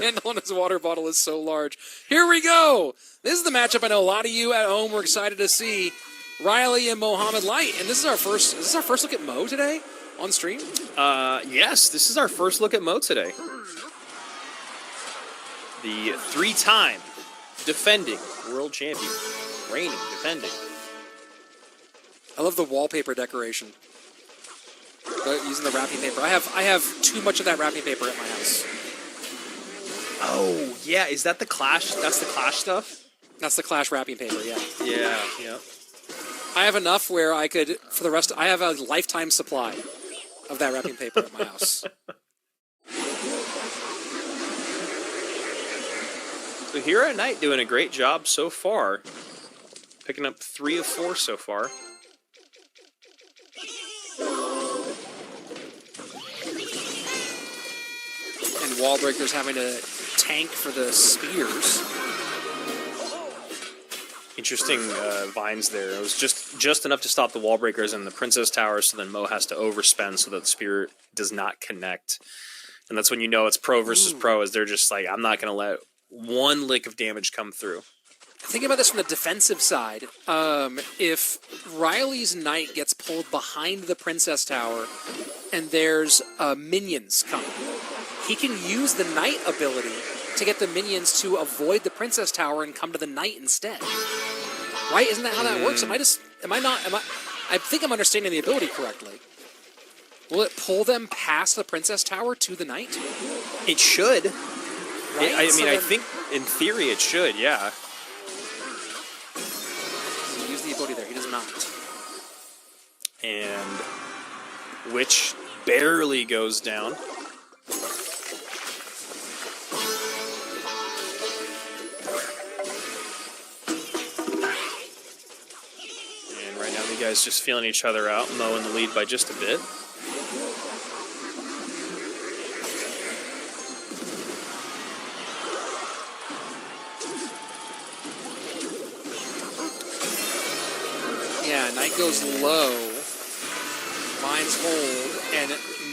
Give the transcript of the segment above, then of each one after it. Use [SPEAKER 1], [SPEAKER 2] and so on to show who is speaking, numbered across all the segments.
[SPEAKER 1] handle on his water bottle is so large. Here we go. This is the matchup I know a lot of you at home were excited to see. Riley and Mohamed Light. And this is our first look at Mo today on stream?
[SPEAKER 2] Yes, this is our first look at Mo today. The 3-time defending world champion. Reigning, defending.
[SPEAKER 1] I love the wallpaper decoration. Using the wrapping paper. I have too much of that wrapping paper at my house.
[SPEAKER 2] Oh, yeah. Is that the Clash? That's the Clash stuff?
[SPEAKER 1] That's the Clash wrapping paper, yeah.
[SPEAKER 2] Yeah.
[SPEAKER 1] I have enough where I could, for the rest, I have a lifetime supply of that wrapping paper at my house.
[SPEAKER 2] So Hero Knight doing a great job so far. Picking up 3 of 4 so far.
[SPEAKER 1] And Wallbreaker's having to tank for the spears.
[SPEAKER 2] Interesting vines there. It was just enough to stop the Wallbreakers and the Princess Tower, so then Mo has to overspend so that the spear does not connect. And that's when you know it's pro versus pro, as they're just like, I'm not going to let one lick of damage come through.
[SPEAKER 1] Thinking about this from the defensive side, if Riley's Knight gets pulled behind the Princess Tower and there's minions coming, he can use the Knight ability to get the minions to avoid the Princess Tower and come to the Knight instead. Right? Isn't that how that works? I think I'm understanding the ability correctly. Will it pull them past the Princess Tower to the Knight?
[SPEAKER 2] It should.
[SPEAKER 1] Right?
[SPEAKER 2] I think in theory it should, yeah.
[SPEAKER 1] He used the ability there. He does not.
[SPEAKER 2] And Witch barely goes down. And right now the guys just feeling each other out. Mo in the lead by just a bit.
[SPEAKER 1] Yeah, Knight goes low. Vines hold, and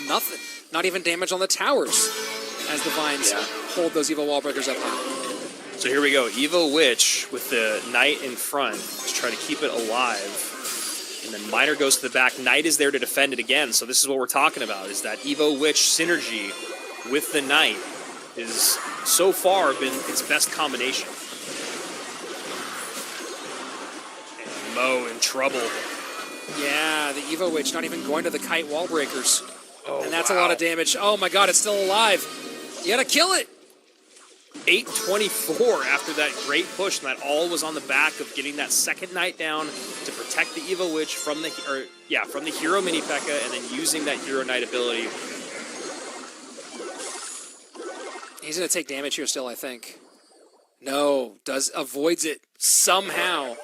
[SPEAKER 1] nothing. Not even damage on the towers as the Vines hold those Evo Wallbreakers up high.
[SPEAKER 2] So here we go. Evo Witch with the Knight in front to try to keep it alive. And then Miner goes to the back. Knight is there to defend it again. So this is what we're talking about, is that Evo Witch synergy with the Knight is so far been its best combination. And Mo in trouble.
[SPEAKER 1] Yeah, the Evo Witch not even going to the Kite Wallbreakers.
[SPEAKER 2] Oh,
[SPEAKER 1] and that's a lot of damage. Oh my god, it's still alive. You gotta kill it.
[SPEAKER 2] 824 after that great push, and that all was on the back of getting that second Knight down to protect the Evo Witch from the Hero Mini P.E.K.K.A. and then using that Hero Knight ability.
[SPEAKER 1] He's gonna take damage here still, I think. No, avoids it somehow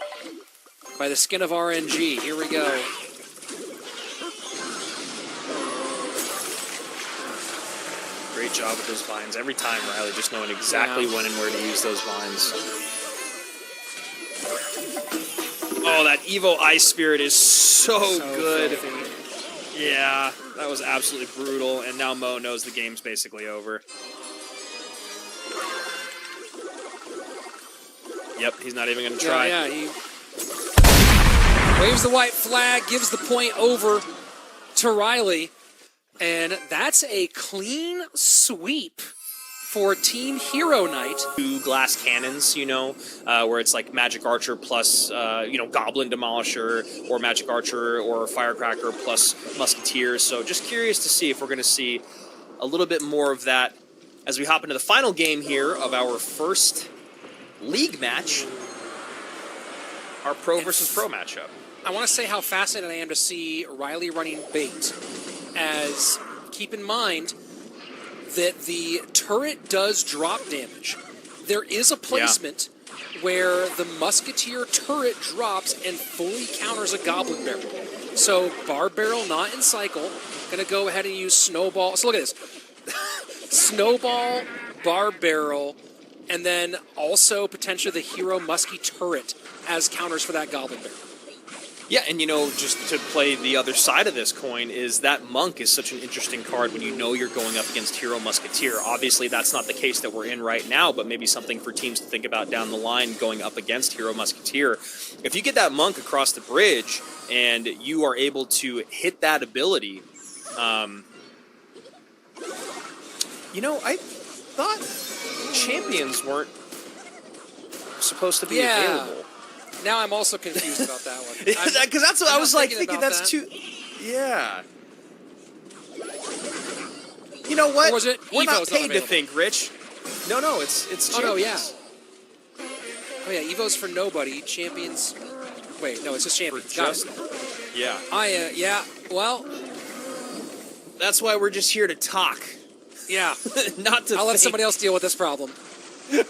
[SPEAKER 1] by the skin of RNG. Here we go.
[SPEAKER 2] Great job with those vines. Every time, Riley just knowing exactly when and where to use those vines. Oh, that Evo Ice Spirit is so good.
[SPEAKER 1] Filthy.
[SPEAKER 2] Yeah, that was absolutely brutal. And now Mo knows the game's basically over. Yep, he's not even going to try.
[SPEAKER 1] Yeah, he waves the white flag, gives the point over to Riley. And that's a clean sweep for Team Hero Knight.
[SPEAKER 2] 2 glass cannons, where it's like Magic Archer plus, Goblin Demolisher, or Magic Archer or Firecracker plus Musketeers. So just curious to see if we're going to see a little bit more of that as we hop into the final game here of our first league match, our pro versus pro matchup.
[SPEAKER 1] I want to say how fascinated I am to see Riley running bait, as keep in mind that the turret does drop damage. There is a placement where the Musketeer turret drops and fully counters a Goblin Barrel. So Barb Barrel not in cycle, gonna go ahead and use Snowball. So look at this. Snowball, Barb Barrel, and then also potentially the Hero Muskie turret as counters for that Goblin Barrel.
[SPEAKER 2] Yeah, and just to play the other side of this coin is that Monk is such an interesting card when you know you're going up against Hero Musketeer. Obviously, that's not the case that we're in right now, but maybe something for teams to think about down the line going up against Hero Musketeer. If you get that Monk across the bridge and you are able to hit that ability, I thought champions weren't supposed to be available.
[SPEAKER 1] Now I'm also confused about that one.
[SPEAKER 2] Because that's what I was like thinking. That's too. Yeah. You know what?
[SPEAKER 1] Or was it
[SPEAKER 2] We're not
[SPEAKER 1] Evo's
[SPEAKER 2] paid to
[SPEAKER 1] available?
[SPEAKER 2] think, Rich. No, it's
[SPEAKER 1] Oh no, yeah.
[SPEAKER 2] champions.
[SPEAKER 1] Oh yeah, Evo's for nobody. Champions. Wait, no, it's just
[SPEAKER 2] For
[SPEAKER 1] champions. Got
[SPEAKER 2] just
[SPEAKER 1] it.
[SPEAKER 2] yeah.
[SPEAKER 1] Yeah. Well,
[SPEAKER 2] That's why we're just here to talk,
[SPEAKER 1] yeah.
[SPEAKER 2] not to.
[SPEAKER 1] I'll let
[SPEAKER 2] think.
[SPEAKER 1] somebody else deal with this problem.
[SPEAKER 2] And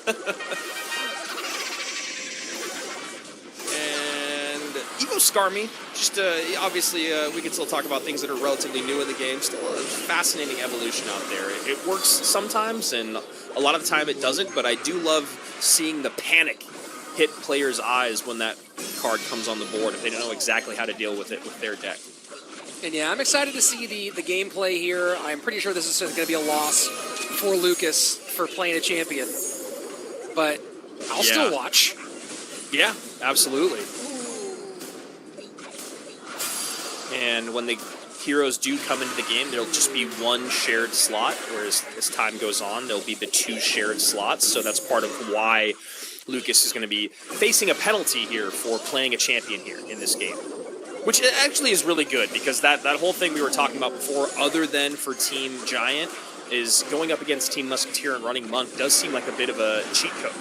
[SPEAKER 2] Evo Skarmy, just obviously we can still talk about things that are relatively new in the game. Still a fascinating evolution out there. It works sometimes, and a lot of the time it doesn't, but I do love seeing the panic hit players' eyes when that card comes on the board if they don't know exactly how to deal with it with their deck.
[SPEAKER 1] And yeah, I'm excited to see the gameplay here. I'm pretty sure this is going to be a loss for Lucas for playing a champion. But I'll still watch.
[SPEAKER 2] Yeah, absolutely. And when the heroes do come into the game, there'll just be one shared slot, whereas as time goes on, there'll be the two shared slots. So that's part of why Lucas is going to be facing a penalty here for playing a champion here in this game. Which actually is really good, because that whole thing we were talking about before, other than for Team Giant, is going up against Team Musketeer and running Monk does seem like a bit of a cheat code.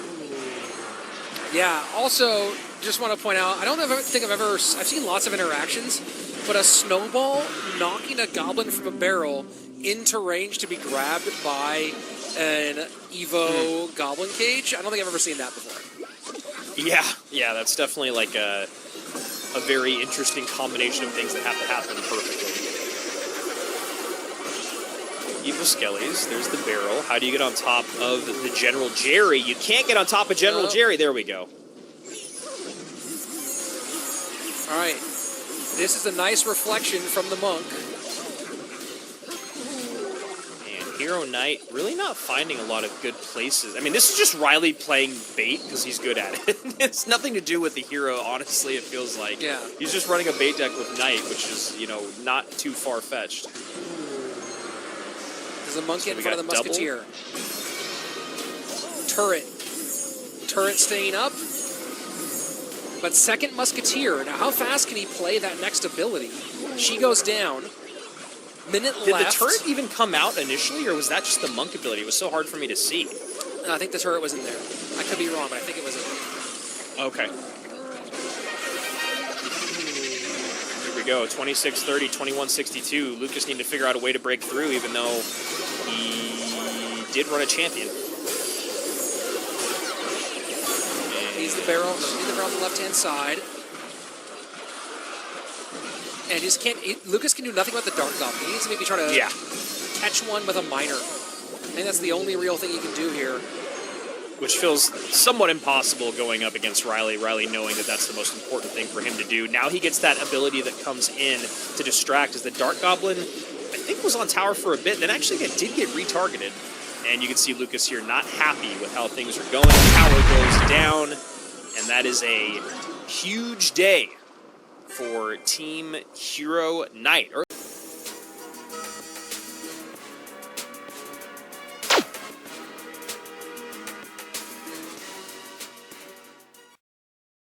[SPEAKER 1] Yeah, also, just want to point out, I don't think I've seen lots of interactions, but a snowball knocking a goblin from a barrel into range to be grabbed by an Evo goblin cage, I don't think I've ever seen that before.
[SPEAKER 2] Yeah, that's definitely like a very interesting combination of things that have to happen perfectly. Evo Skellies, there's the barrel. How do you get on top of the General Jerry? You can't get on top of General Jerry. There we go.
[SPEAKER 1] All right. This is a nice reflection from the Monk.
[SPEAKER 2] And Hero Knight really not finding a lot of good places. I mean, this is just Riley playing bait because he's good at it. It's nothing to do with the hero, honestly, it feels like.
[SPEAKER 1] Yeah.
[SPEAKER 2] He's just running a bait deck with Knight, which is, not too far-fetched.
[SPEAKER 1] Does the Monk get in front of the
[SPEAKER 2] got
[SPEAKER 1] Musketeer? Turret. Turret staying up. But second Musketeer. Now, how fast can he play that next ability? She goes down. Minute
[SPEAKER 2] Did
[SPEAKER 1] left.
[SPEAKER 2] the turret even come out initially, or was that just the Monk ability? It was so hard for me to see.
[SPEAKER 1] I think the turret was in there. I could be wrong, but I think it was in there.
[SPEAKER 2] Okay. Here we go. 26-30, 21-62. Lucas needed to figure out a way to break through, even though he did run a champion.
[SPEAKER 1] He's the barrel. He's the barrel on the left-hand side. And Lucas can do nothing about the Dark Goblin. He needs to maybe try to catch one with a Miner. I think that's the only real thing he can do here.
[SPEAKER 2] Which feels somewhat impossible going up against Riley. Riley knowing that that's the most important thing for him to do. Now he gets that ability that comes in to distract, as the Dark Goblin, I think, was on tower for a bit, then actually did get retargeted. And you can see Lucas here not happy with how things are going. Tower goes down, and that is a huge day for Team Hero Knight.